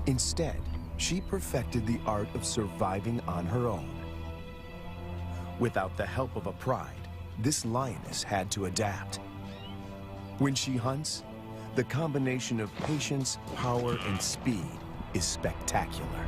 Instead, she perfected the art of surviving on her own. Without the help of a pride, this lioness had to adapt. When she hunts, the combination of patience, power, and speed is spectacular.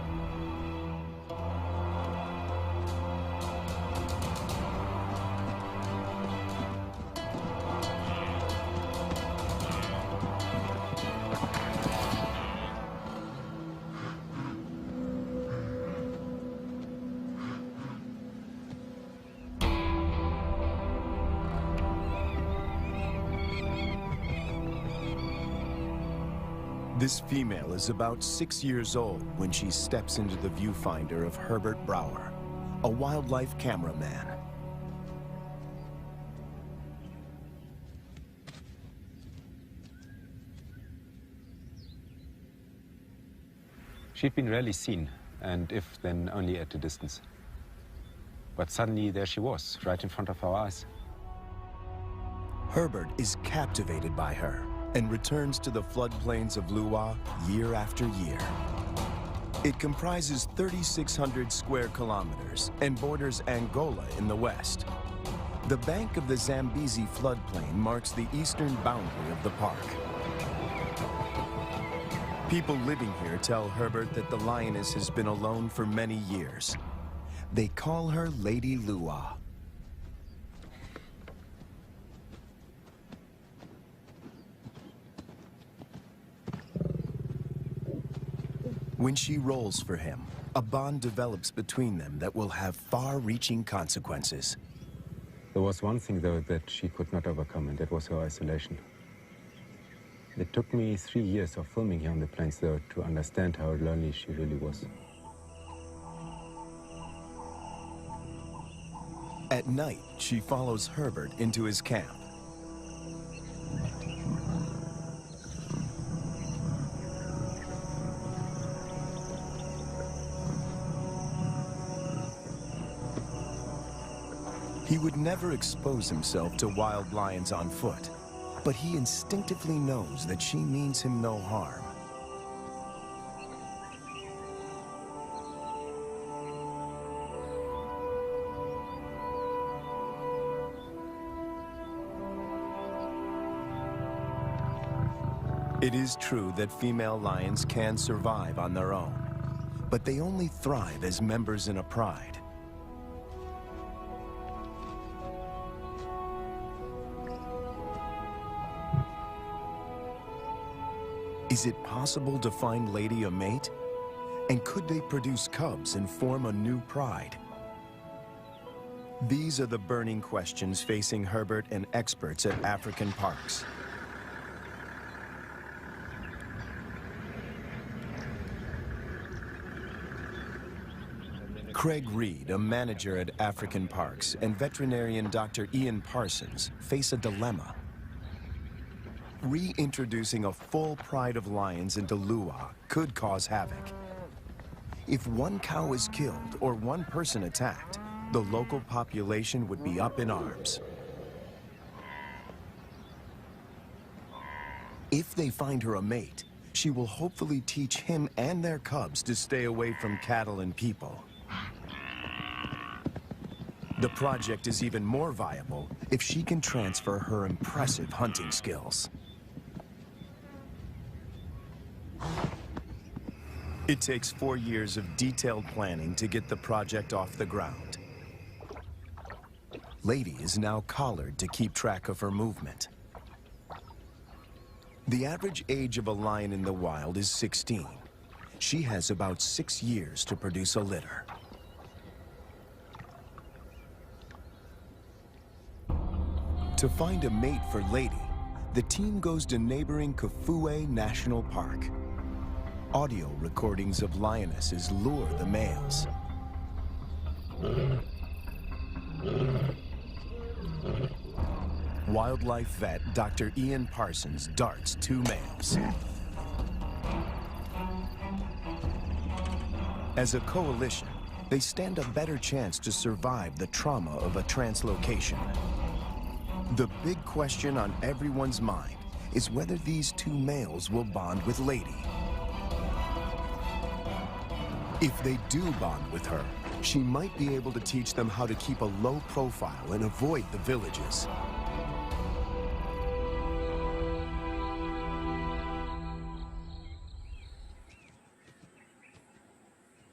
This female is about 6 years old when she steps into the viewfinder of Herbert Brouwer, a wildlife cameraman. She'd been rarely seen, and if then only at a distance. But suddenly there she was, right in front of our eyes. Herbert is captivated by her and returns to the floodplains of Luwa year after year. It comprises 3,600 square kilometers and borders Angola in the west. The bank of the Zambezi floodplain marks the eastern boundary of the park. People living here tell Herbert that the lioness has been alone for many years. They call her Lady Luwa. When she rolls for him, a bond develops between them that will have far-reaching consequences. There was one thing, though, that she could not overcome, and that was her isolation. It took me 3 years of filming here on the plains, though, to understand how lonely she really was. At night, she follows Herbert into his camp. He would never expose himself to wild lions on foot, but he instinctively knows that she means him no harm. It is true that female lions can survive on their own, but they only thrive as members in a pride. Is it possible to find Lady a mate? And could they produce cubs and form a new pride? These are the burning questions facing Herbert and experts at African parks. Craig Reed, a manager at African Parks, and veterinarian Dr. Ian Parsons face a dilemma. Reintroducing a full pride of lions into Luwa could cause havoc. If one cow is killed or one person attacked, the local population would be up in arms. If they find her a mate, she will hopefully teach him and their cubs to stay away from cattle and people. The project is even more viable if she can transfer her impressive hunting skills. It takes 4 years of detailed planning to get the project off the ground. Lady is now collared to keep track of her movement. The average age of a lion in the wild is 16. She has about 6 years to produce a litter. To find a mate for Lady, the team goes to neighboring Kafue National Park. Audio recordings of lionesses lure the males. Wildlife vet Dr. Ian Parsons darts 2 males. As a coalition, they stand a better chance to survive the trauma of a translocation. The big question on everyone's mind is whether these 2 males will bond with Lady. If they do bond with her, she might be able to teach them how to keep a low profile and avoid the villages.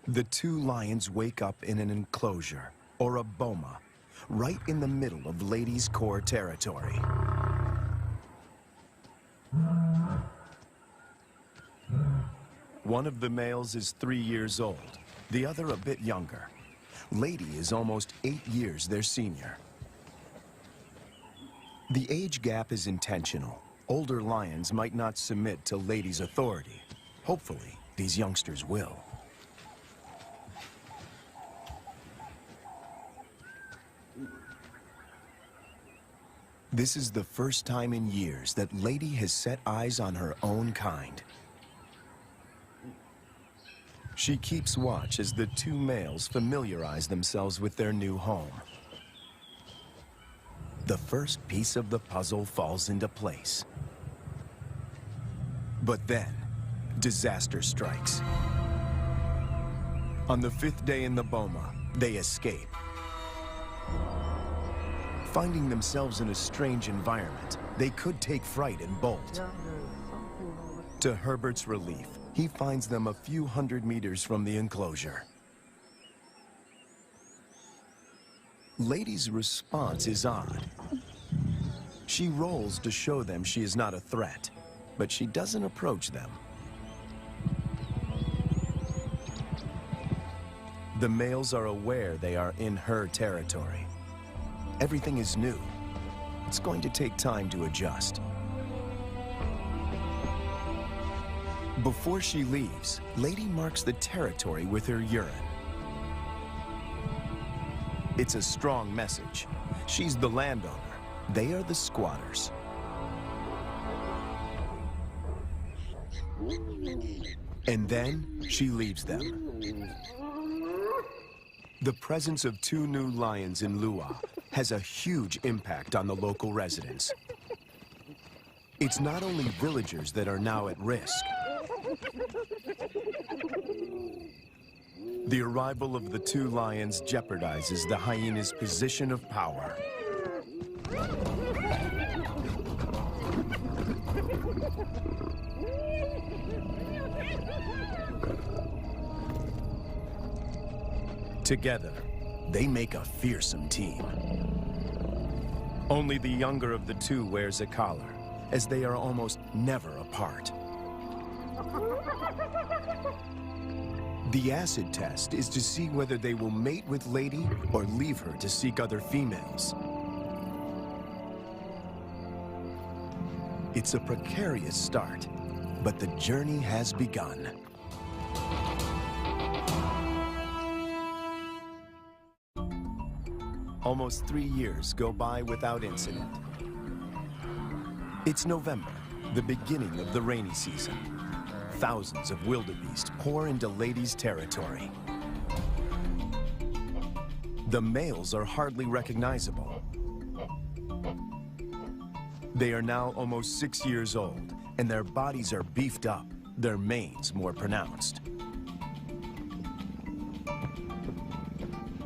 The two lions wake up in an enclosure, or a boma, right in the middle of Lady's core territory. One of the males is 3 years old, the other a bit younger. Lady is almost 8 years their senior. The age gap is intentional. Older lions might not submit to Lady's authority. Hopefully, these youngsters will. This is the first time in years that Lady has set eyes on her own kind. She keeps watch as the two males familiarize themselves with their new home. The first piece of the puzzle falls into place. But then, disaster strikes. On the 5th day in the boma, they escape. Finding themselves in a strange environment, they could take fright and bolt. To Herbert's relief, he finds them a few hundred meters from the enclosure. Lady's response is odd. She rolls to show them she is not a threat, but she doesn't approach them. The males are aware they are in her territory. Everything is new. It's going to take time to adjust. Before she leaves, Lady marks the territory with her urine. It's a strong message. She's the landowner. They are the squatters. And then she leaves them. The presence of 2 new lions in Lua has a huge impact on the local residents. It's not only villagers that are now at risk. The arrival of the 2 lions jeopardizes the hyena's position of power. Together, they make a fearsome team. Only the younger of the 2 wears a collar, as they are almost never apart. The acid test is to see whether they will mate with Lady or leave her to seek other females. It's a precarious start, but the journey has begun. Almost 3 years go by without incident. It's November, the beginning of the rainy season. Thousands of wildebeest pour into Lady's territory. The males are hardly recognizable. They are now almost 6 years old, and their bodies are beefed up, their manes more pronounced.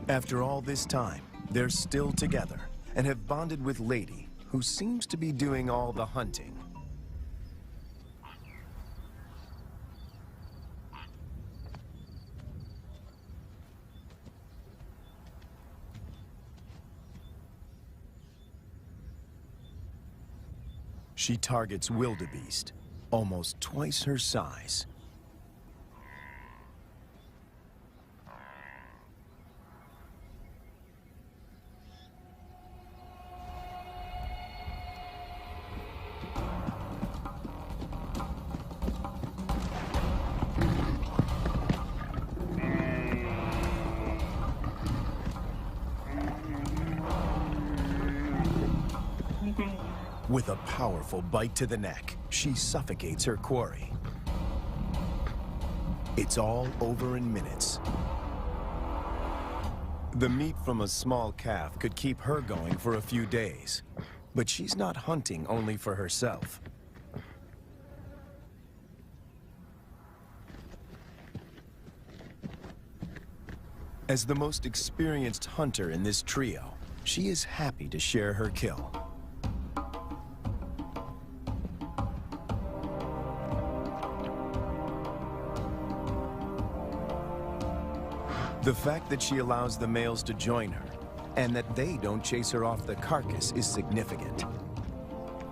After all this time, they're still together and have bonded with Lady, who seems to be doing all the hunting. She targets wildebeest, almost twice her size. With a powerful bite to the neck, she suffocates her quarry. It's all over in minutes. The meat from a small calf could keep her going for a few days, but she's not hunting only for herself. As the most experienced hunter in this trio, she is happy to share her kill. The fact that she allows the males to join her, and that they don't chase her off the carcass, is significant.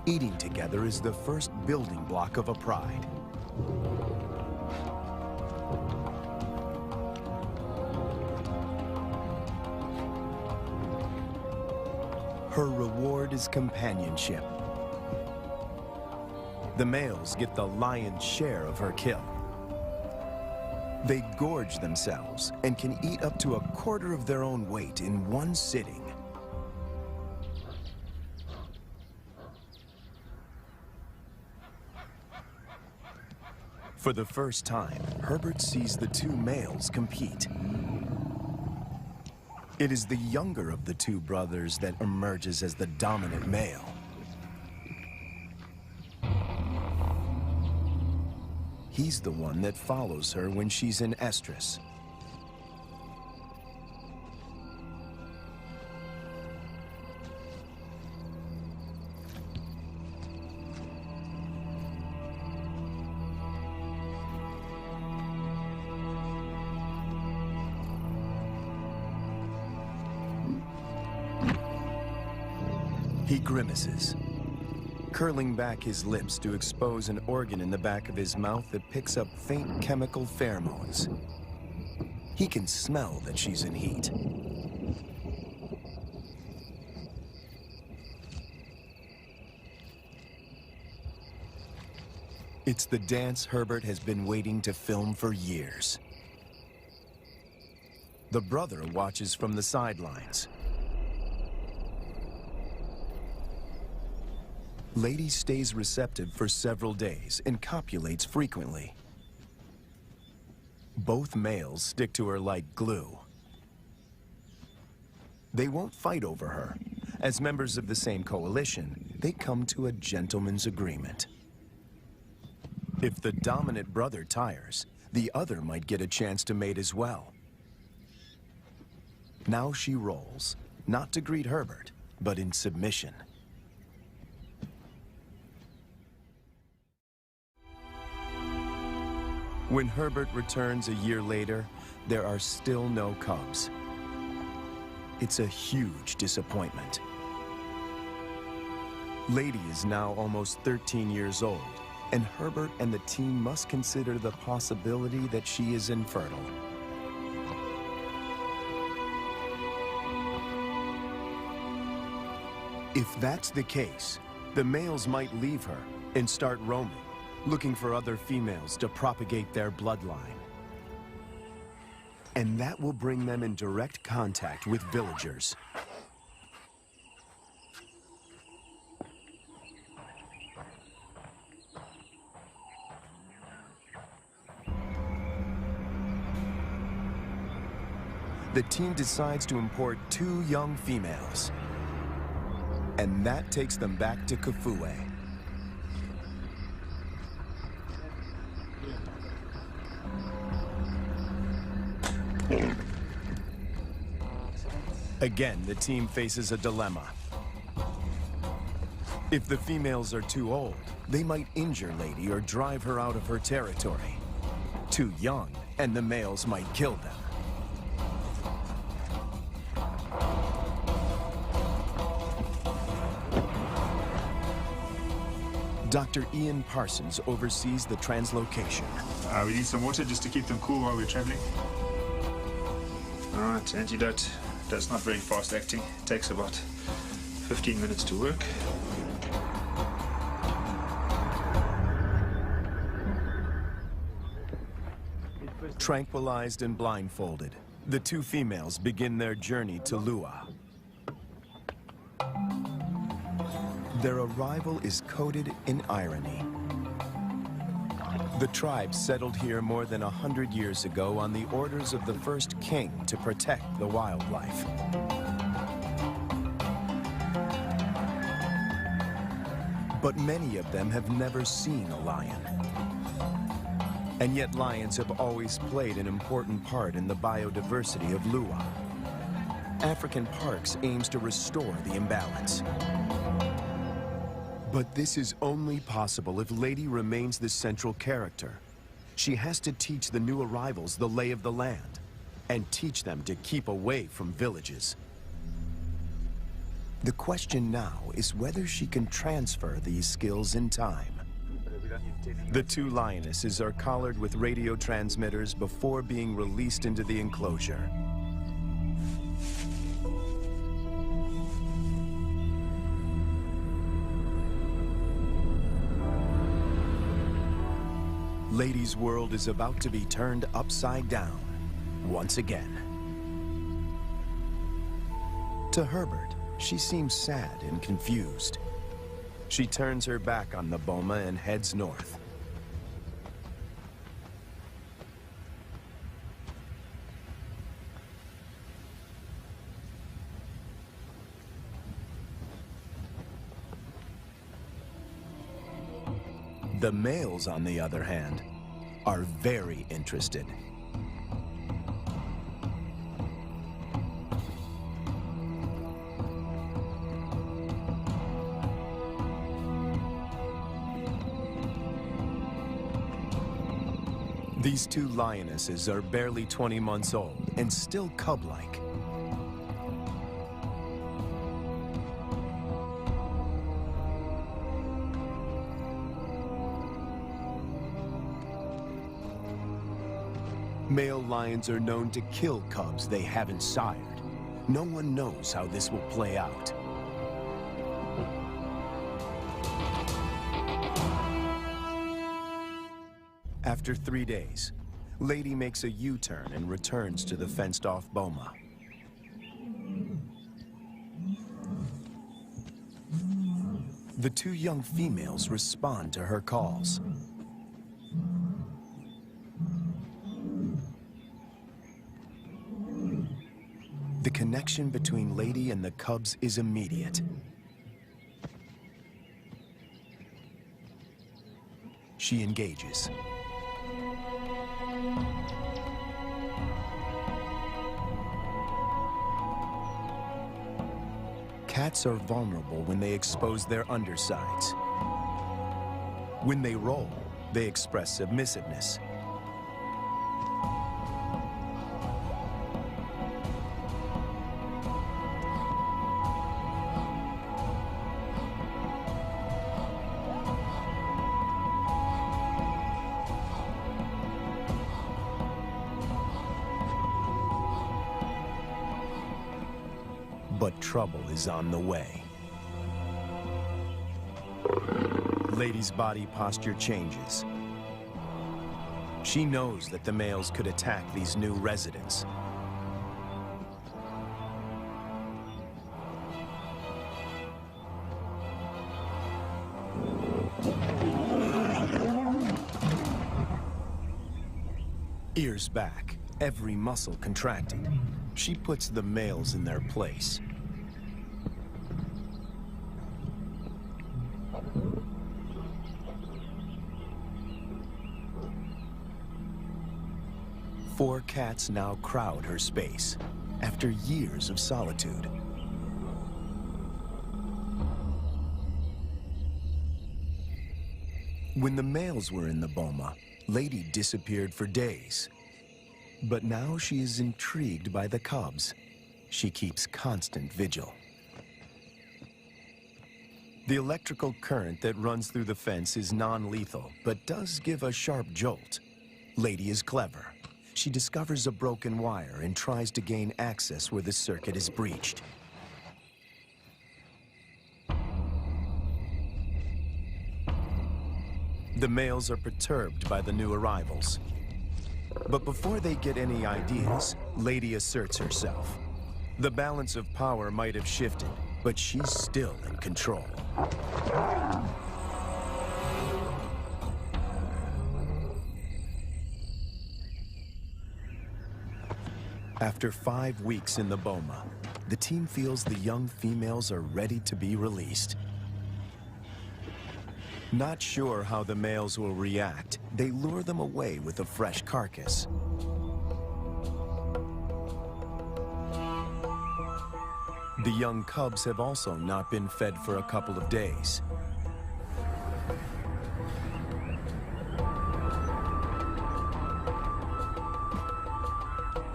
Eating together is the first building block of a pride. Her reward is companionship. The males get the lion's share of her kill. They gorge themselves and can eat up to 1/4 of their own weight in one sitting. For the first time, Herbert sees the two males compete. It is the younger of the two brothers that emerges as the dominant male. He's the one that follows her when she's in estrus. He grimaces, curling back his lips to expose an organ in the back of his mouth that picks up faint chemical pheromones. He can smell that she's in heat. It's the dance Herbert has been waiting to film for years. The brother watches from the sidelines. Lady stays receptive for several days and copulates frequently. Both males stick to her like glue. They won't fight over her. As members of the same coalition, they come to a gentleman's agreement. If the dominant brother tires, the other might get a chance to mate as well. Now she rolls, not to greet Herbert, but in submission. When Herbert returns a year later, there are still no cubs. It's a huge disappointment. Lady is now almost 13 years old, and Herbert and the team must consider the possibility that she is infertile. If that's the case, the males might leave her and start roaming, looking for other females to propagate their bloodline. And that will bring them in direct contact with villagers. The team decides to import 2 young females. And that takes them back to Kafue. Again, the team faces a dilemma. If the females are too old, they might injure Lady or drive her out of her territory. Too young, and the males might kill them. Dr. Ian Parsons oversees the translocation. We need some water just to keep them cool while we're traveling. All right, antidote. That's not very fast acting. It takes about 15 minutes to work. Tranquilized and blindfolded, the 2 females begin their journey to Lua. Their arrival is coated in irony. The tribe settled here more than 100 years ago on the orders of the first king to protect the wildlife. But many of them have never seen a lion. And yet lions have always played an important part in the biodiversity of Lua. African Parks aims to restore the imbalance. But this is only possible if Lady remains the central character. She has to teach the new arrivals the lay of the land, and teach them to keep away from villages. The question now is whether she can transfer these skills in time. The two lionesses are collared with radio transmitters before being released into the enclosure. Lady's world is about to be turned upside down, once again. To Herbert, she seems sad and confused. She turns her back on the boma and heads north. The males, on the other hand, are very interested. These two lionesses are barely 20 months old and still cub-like. Male lions are known to kill cubs they haven't sired. No one knows how this will play out. After 3 days, Lady makes a U-turn and returns to the fenced-off boma. The two young females respond to her calls. The connection between Lady and the cubs is immediate. She engages. Cats are vulnerable when they expose their undersides. When they roll, they express submissiveness. But trouble is on the way. Lady's body posture changes. She knows that the males could attack these new residents. Ears back, every muscle contracted. She puts the males in their place. Four cats now crowd her space, after years of solitude. When the males were in the boma, Lady disappeared for days. But now she is intrigued by the cubs. She keeps constant vigil. The electrical current that runs through the fence is non-lethal, but does give a sharp jolt. Lady is clever. She discovers a broken wire and tries to gain access where the circuit is breached. The males are perturbed by the new arrivals. But before they get any ideas, Lady asserts herself. The balance of power might have shifted, but she's still in control. After 5 weeks in the boma, the team feels the young females are ready to be released. Not sure how the males will react, they lure them away with a fresh carcass. The young cubs have also not been fed for a couple of days.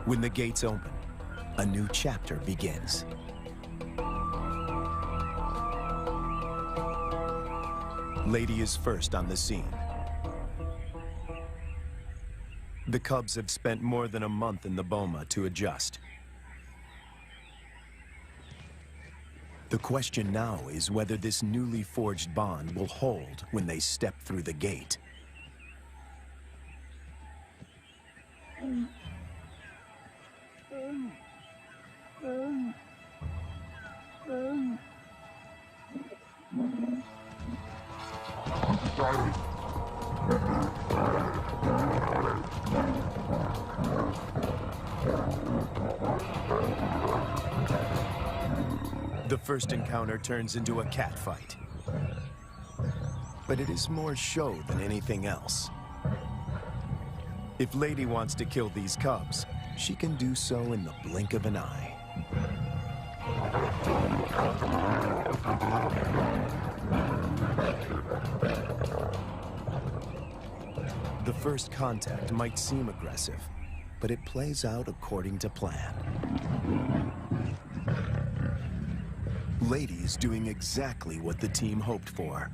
When the gates open, a new chapter begins. Lady is first on the scene. The cubs have spent more than a month in the boma to adjust. The question now is whether this newly forged bond will hold when they step through the gate. The first encounter turns into a catfight. But it is more show than anything else. If Lady wants to kill these cubs, she can do so in the blink of an eye. The first contact might seem aggressive, but it plays out according to plan. Lady is doing exactly what the team hoped for.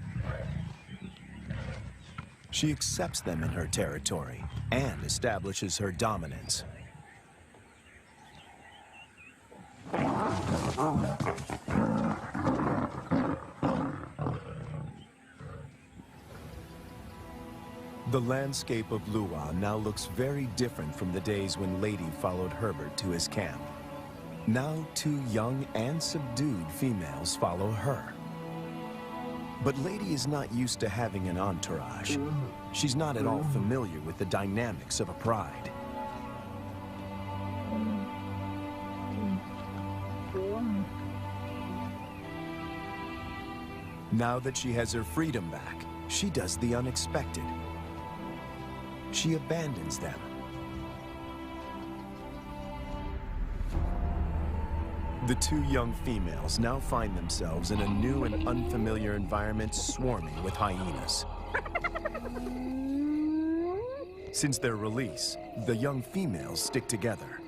She accepts them in her territory and establishes her dominance. The landscape of Lua now looks very different from the days when Lady followed Herbert to his camp. Now 2 young and subdued females follow her. But Lady is not used to having an entourage. She's not at all familiar with the dynamics of a pride. Now that she has her freedom back, she does the unexpected. She abandons them. The 2 young females now find themselves in a new and unfamiliar environment swarming with hyenas. Since their release, the young females stick together.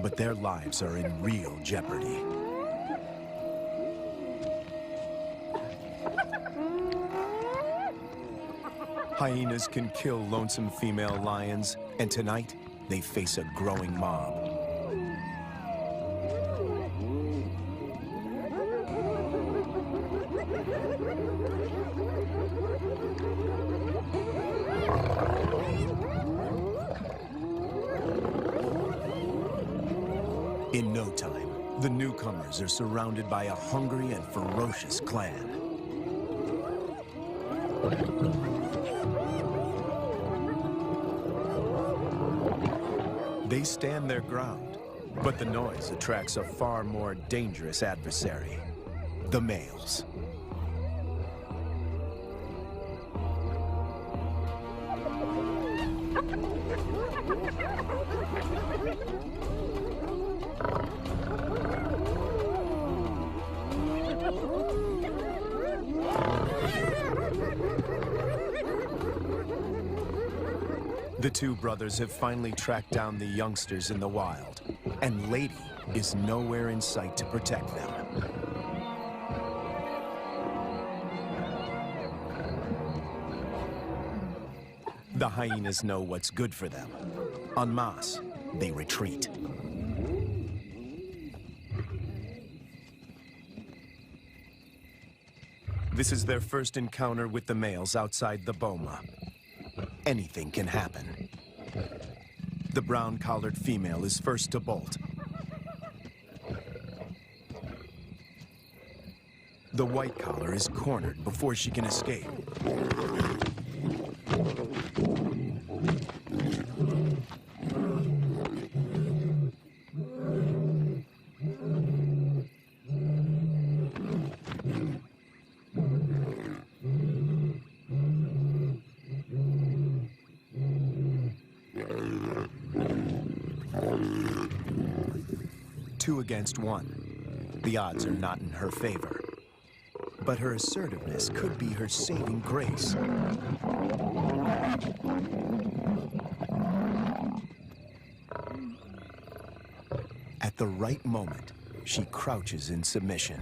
But their lives are in real jeopardy. Hyenas can kill lonesome female lions, and tonight, they face a growing mob. In no time, the newcomers are surrounded by a hungry and ferocious clan. They stand their ground, but the noise attracts a far more dangerous adversary, the males. The 2 brothers have finally tracked down the youngsters in the wild, and Lady is nowhere in sight to protect them. The hyenas know what's good for them. En masse, they retreat. This is their first encounter with the males outside the boma. Anything can happen. The brown-collared female is first to bolt. The white collar is cornered before she can escape. 2 against 1. The odds are not in her favor. But her assertiveness could be her saving grace. At the right moment, she crouches in submission.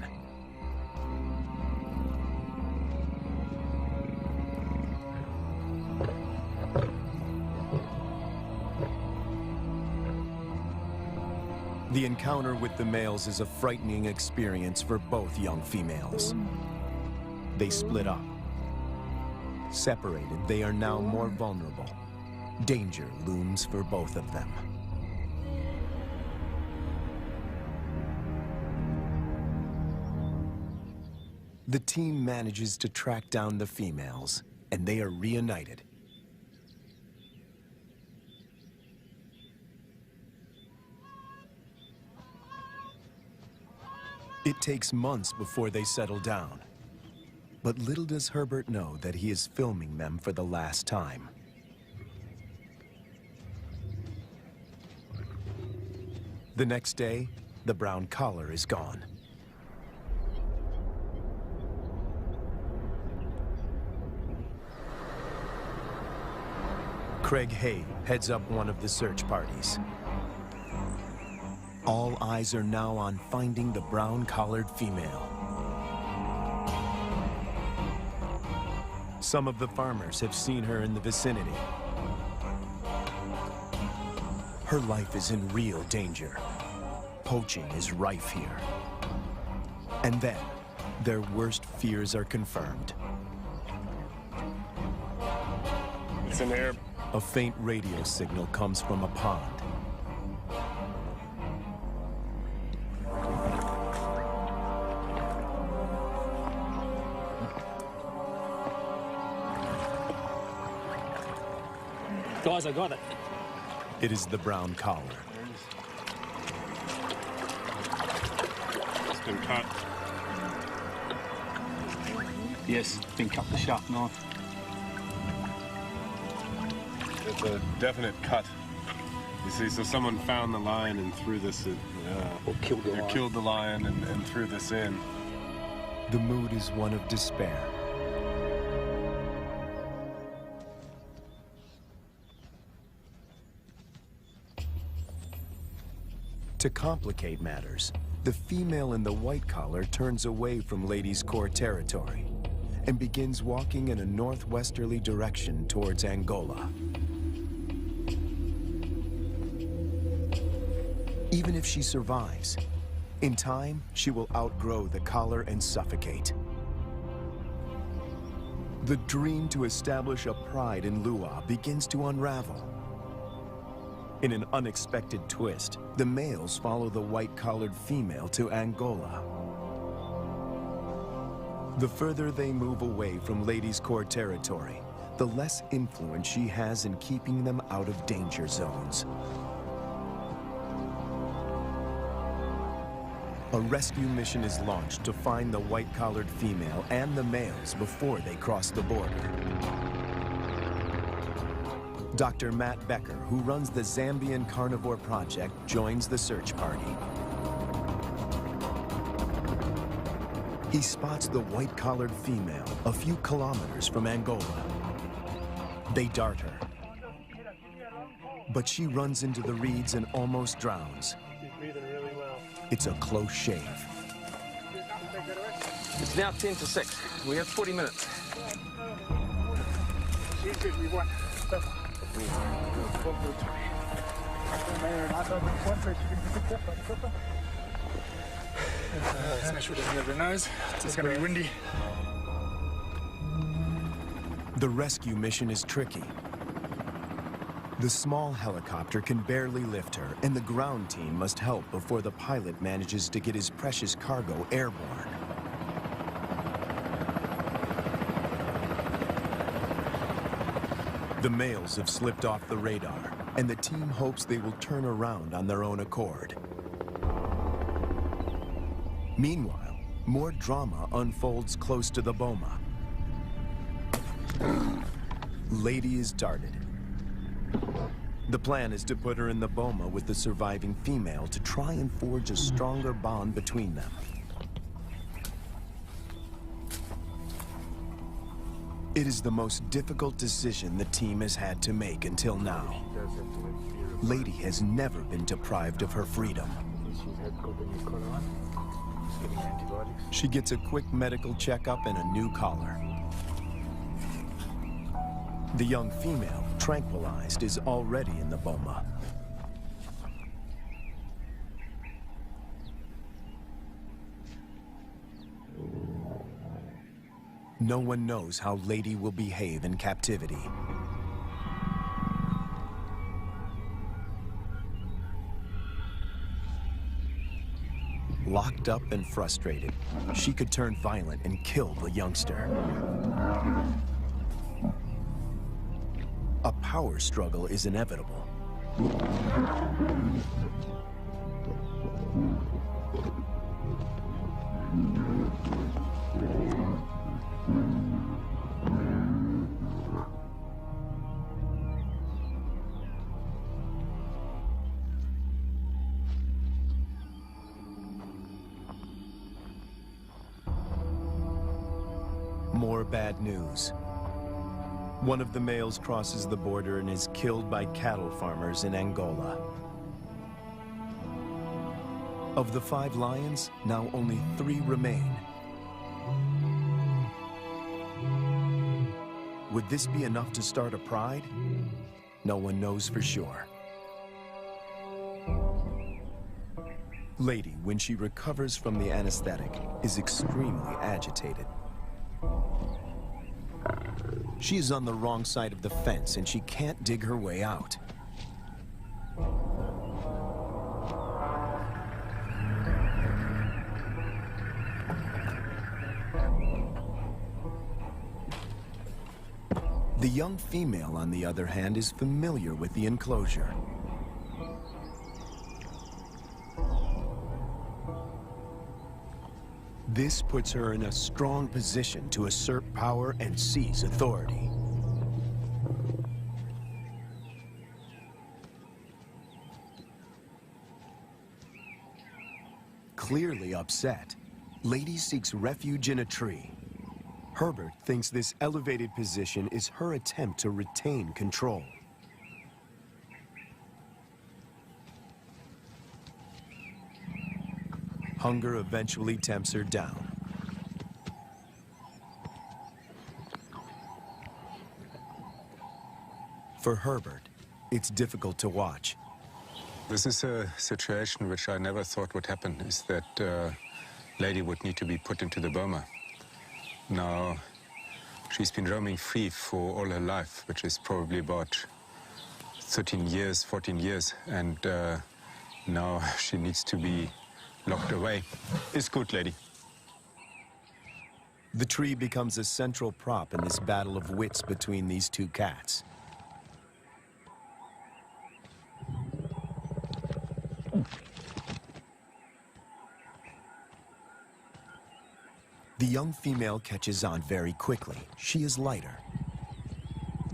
The encounter with the males is a frightening experience for both young females. They split up. Separated, they are now more vulnerable. Danger looms for both of them. The team manages to track down the females, and they are reunited. It takes months before they settle down. But little does Herbert know that he is filming them for the last time. The next day, the brown collar is gone. Craig Hay heads up one of the search parties. All eyes are now on finding the brown-collared female. Some of the farmers have seen her in the vicinity. Her life is in real danger. Poaching is rife here. And then, their worst fears are confirmed. It's an air. A faint radio signal comes from a pond. Guys, I got it. It is the brown collar. It's been cut. Yes, been cut with a sharp knife. It's a definite cut. You see, so someone found the lion and threw this in. Or killed the lion. Killed the lion and threw this in. The mood is one of despair. To complicate matters, the female in the white collar turns away from Ladies' Corps territory and begins walking in a northwesterly direction towards Angola. Even if she survives, in time, she will outgrow the collar and suffocate. The dream to establish a pride in Lua begins to unravel. In an unexpected twist, the males follow the white-collared female to Angola. The further they move away from Ladies' Corps territory, the less influence she has in keeping them out of danger zones. A rescue mission is launched to find the white-collared female and the males before they cross the border. Dr. Matt Becker, who runs the Zambian Carnivore Project, joins the search party. He spots the white-collared female a few kilometers from Angola. They dart her. But she runs into the reeds and almost drowns. She's breathing really well. It's a close shave. It's now 10 to 6. We have 40 minutes. She's good. We want. Let's make sure it doesn't get her nose. It's going to be windy. The rescue mission is tricky. The small helicopter can barely lift her, and the ground team must help before the pilot manages to get his precious cargo airborne. The males have slipped off the radar, and the team hopes they will turn around on their own accord. Meanwhile, more drama unfolds close to the boma. Lady is darted. The plan is to put her in the boma with the surviving female to try and forge a stronger bond between them. It is the most difficult decision the team has had to make until now. Lady has never been deprived of her freedom. She gets a quick medical checkup and a new collar. The young female, tranquilized, is already in the boma. No one knows how Lady will behave in captivity. Locked up and frustrated, she could turn violent and kill the youngster. A power struggle is inevitable. More bad news. One of the males crosses the border and is killed by cattle farmers in Angola. Of the 5 lions, now only 3 remain. Would this be enough to start a pride? No one knows for sure. Lady, when she recovers from the anesthetic, is extremely agitated. She is on the wrong side of the fence and she can't dig her way out. The young female, on the other hand, is familiar with the enclosure. This puts her in a strong position to assert power and seize authority. Clearly upset, Lady seeks refuge in a tree. Herbert thinks this elevated position is her attempt to retain control. Hunger eventually tempts her down. For Herbert, it's difficult to watch. This is a situation which I never thought would happen, is that Lady would need to be put into the boma. Now, she's been roaming free for all her life, which is probably about 13 years, 14 years, and now she needs to be locked away. It's good, Lady. The tree becomes a central prop in this battle of wits between these 2 cats. The young female catches on very quickly. She is lighter.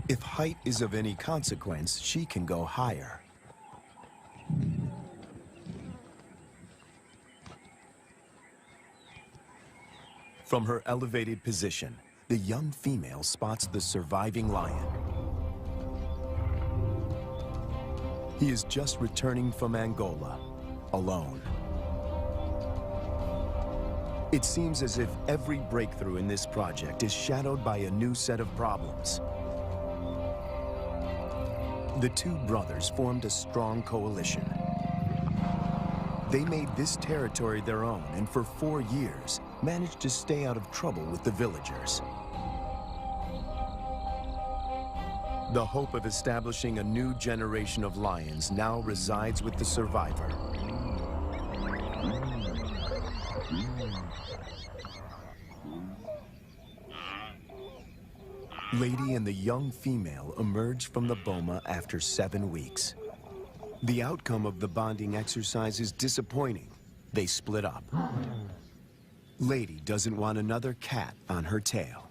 If height is of any consequence, she can go higher. From her elevated position, the young female spots the surviving lion. He is just returning from Angola, alone. It seems as if every breakthrough in this project is shadowed by a new set of problems. The 2 brothers formed a strong coalition. They made this territory their own and for 4 years managed to stay out of trouble with the villagers. The hope of establishing a new generation of lions now resides with the survivor. Lady and the young female emerge from the boma after 7 weeks. The outcome of the bonding exercise is disappointing. They split up. Lady doesn't want another cat on her tail.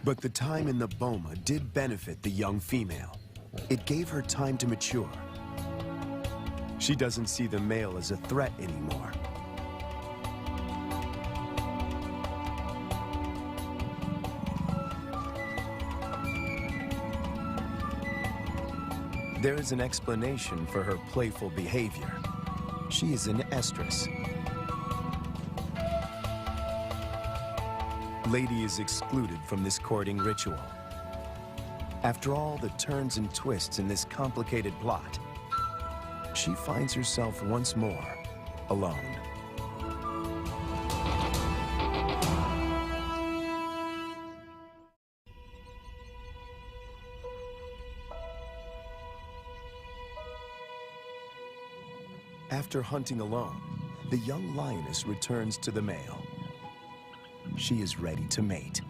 But the time in the boma did benefit the young female. It gave her time to mature. She doesn't see the male as a threat anymore. There is an explanation for her playful behavior. She is an estrus. Lady is excluded from this courting ritual. After all the turns and twists in this complicated plot, she finds herself once more alone. After hunting alone, the young lioness returns to the male. She is ready to mate.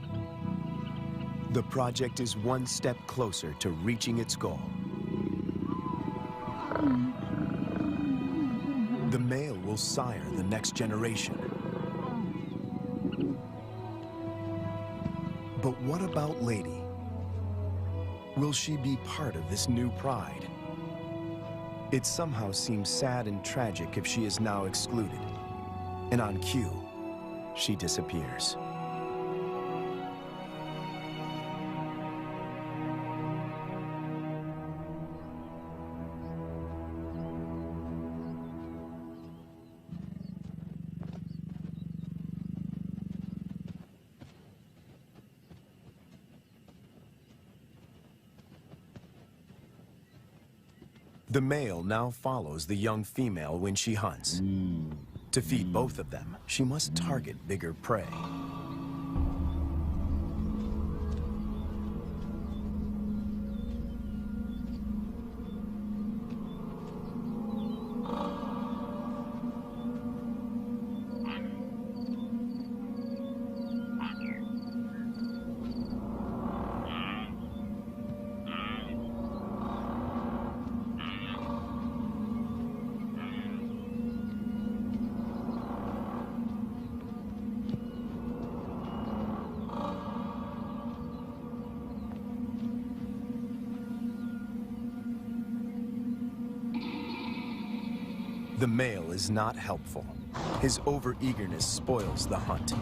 The project is one step closer to reaching its goal. The male will sire the next generation. But what about Lady? Will she be part of this new pride? It somehow seems sad and tragic if she is now excluded. And on cue, she disappears. The male now follows the young female when she hunts. To feed both of them, she must target bigger prey. The male is not helpful. His overeagerness spoils the hunt.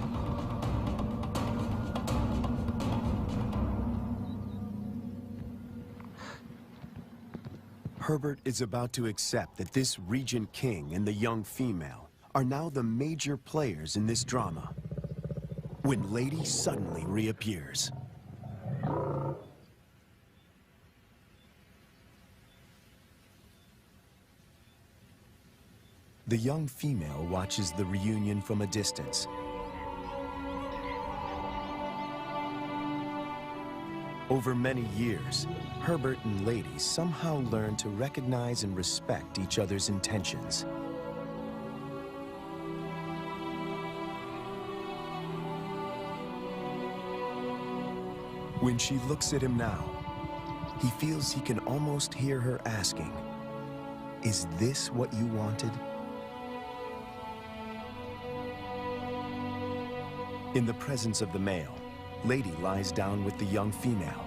Herbert is about to accept that this Regent King and the young female are now the major players in this drama, when Lady suddenly reappears. The young female watches the reunion from a distance. Over many years, Herbert and Lady somehow learn to recognize and respect each other's intentions. When she looks at him now, he feels he can almost hear her asking, "Is this what you wanted?" In the presence of the male, Lady lies down with the young female.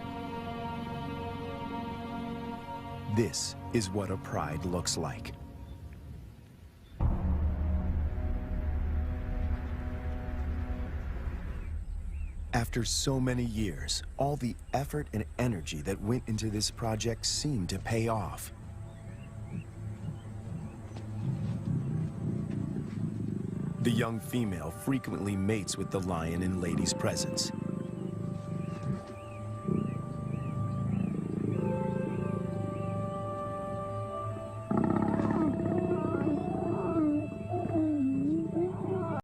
This is what a pride looks like. After so many years, all the effort and energy that went into this project seemed to pay off. The young female frequently mates with the lion in Lady's presence.